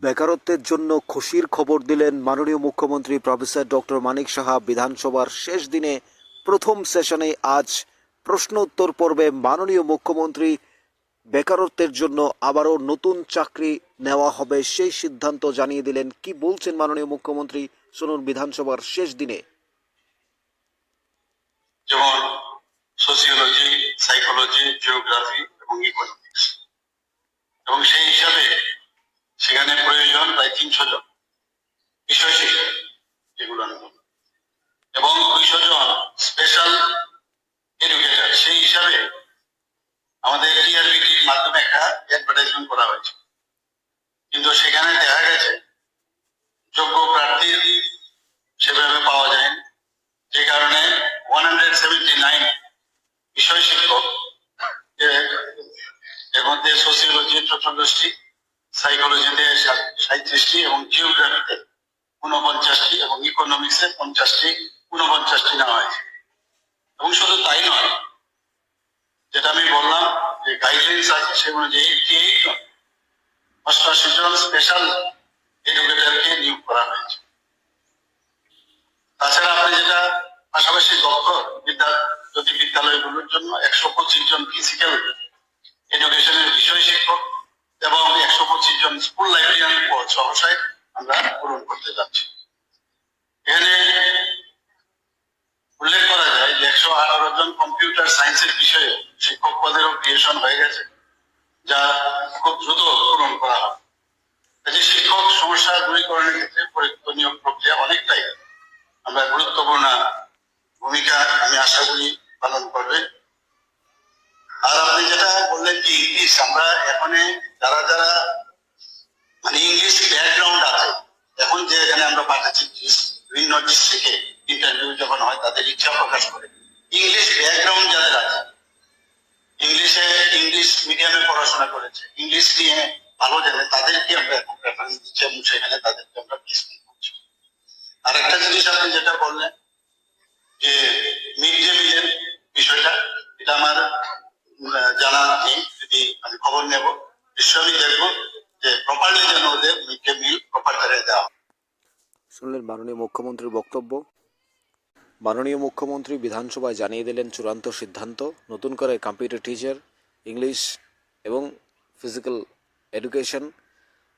বেকারত্বের জন্য খুশির খবর দিলেন মাননীয় মুখ্যমন্ত্রী প্রফেসর ডক্টর মানিক সাহা। বিধানসভার শেষ দিনে প্রথম সেশনে আজ প্রশ্ন উত্তর পর্বে মাননীয় মুখ্যমন্ত্রী বেকারত্বের জন্য আবারও নতুন চাকরি নেওয়া হবে সেই সিদ্ধান্ত জানিয়ে দিলেন। কি বলছেন মাননীয় মুখ্যমন্ত্রী, শুনুন বিধানসভার শেষ দিনে। যেমন সোসিওলজি, সাইকোলজি, জিওগ্রাফি এবং ইকোনমিক্স, এবং সেই হিসাবে সেখানে প্রয়োজন প্রায় 300 জন বিষয় শিক্ষক, যেগুলো আমি বললাম, এবং 200 জন স্পেশাল এডুকেটর। সেই হিসাবে আমাদের টিআরবিটির মাধ্যমে একটা অ্যাডভার্টাইজমেন্ট করা হয়েছে, কিন্তু সেখানে দেখা গেছে যোগ্য প্রার্থী সেভাবে পাওয়া যায়, যে কারণে 179 বিষয় শিক্ষক, এর মধ্যে সোসিওলজি 64টি, সাইকোলজিতে 37টি এবং জিওগ্রাফিতে 49টি এবং ইকোনমিক্সে 49টি নেওয়া হয়েছে। এবং শুধু তাই নয়, যেটা আমি বললাম যে গাইডলাইন্স আছে, সেগুলো যে 88 জন স্পেশাল এডুকেটরকে নিয়োগ করা হয়েছে। তাছাড়া আপনি যেটা পাশাপাশি দক্ষ যদি বিদ্যালয়গুলোর জন্য 125 জন ফিজিক্যাল এডুকেশনের বিষয় শিক্ষক এবং 125 জন স্কুল লাইব্রেরিয়ান পদ সহসায় আমরা পূরণ করতে যাচ্ছি। এখানে উল্লেখ করা যায় যে 118 জন কম্পিউটার সায়েন্সের বিষয়ে শিক্ষক পদেরও ক্রিয়েশন হয়ে গেছে, যা খুব দ্রুত পূরণ করা হবে। যে শিক্ষক সমস্যা দূরীকরণের ক্ষেত্রে নিয়োগ প্রক্রিয়া অনেকটাই আমরা গুরুত্বপূর্ণ ভূমিকা আমি আশা করি পালন করবে। আর আপনি যেটা বললেন যে ইংলিশ, আমরা এখন যারা যারা মানে ইংলিশ ব্যাকগ্রাউন্ড আছে, এখন যে এখানে আমরা পাঠাচ্ছি বিভিন্ন ডিস্ট্রিক্টে ইন্টারভিউ যখন হয়, তাদের ইচ্ছা প্রকাশ করে ইংলিশ ব্যাকগ্রাউন্ড যাদের আছে, ইংলিশ মিডিয়ামে পড়াশোনা করেছে, ইংলিশ নিয়ে ভালো জানে, তাদেরকে আমরা এখন প্রেফারেন্স দিচ্ছি এবং সেখানে তাদেরকে আমরা প্লেসমেন্ট করছি। আর একটা জিনিস আপনি যেটা বললেন যে মিড ডে মিলের বিষয়টা, এটা আমার জানা নেই, যদি আমি খবর নেব নিশ্চয়ই দেখবো যে প্রপারলি যেন ওদের মিড ডে মিল প্রপার করে দেওয়া। শুনলেন মাননীয় মুখ্যমন্ত্রীর বক্তব্য। মাননীয় মুখ্যমন্ত্রী বিধানসভায় জানিয়ে দিলেন চূড়ান্ত সিদ্ধান্ত। নতুন করে কম্পিউটার টিচার, ইংলিশ এবং ফিজিক্যাল এডুকেশন,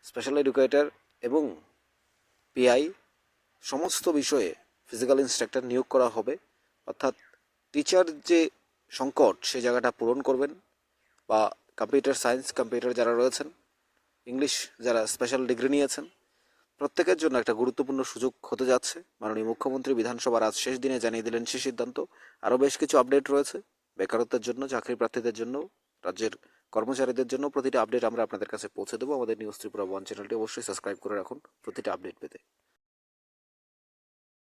স্পেশাল এডুকেটর এবং পিআই সমস্ত বিষয়ে ফিজিক্যাল ইন্সট্রাক্টর নিয়োগ করা হবে। অর্থাৎ টিচার যে সংকট, সে জায়গাটা পূরণ করবেন, বা কম্পিউটার সায়েন্স, কম্পিউটার যারা রয়েছেন, ইংলিশ যারা স্পেশাল ডিগ্রি নিয়েছেন, প্রত্যেকের জন্য একটা গুরুত্বপূর্ণ সুযোগ হতে যাচ্ছে। মাননীয় মুখ্যমন্ত্রী বিধানসভার আজ শেষ দিনে জানিয়ে দিলেন সে সিদ্ধান্ত। আরও বেশ কিছু আপডেট রয়েছে বেকারত্বের জন্য, চাকরি প্রার্থীদের জন্য, রাজ্যের কর্মচারীদের জন্য। প্রতিটা আপডেট আমরা আপনাদের কাছে পৌঁছে দেবো। আমাদের নিউজ ত্রিপুরা 1 চ্যানেলটি অবশ্যই সাবস্ক্রাইব করে রাখুন প্রতিটা আপডেট পেতে।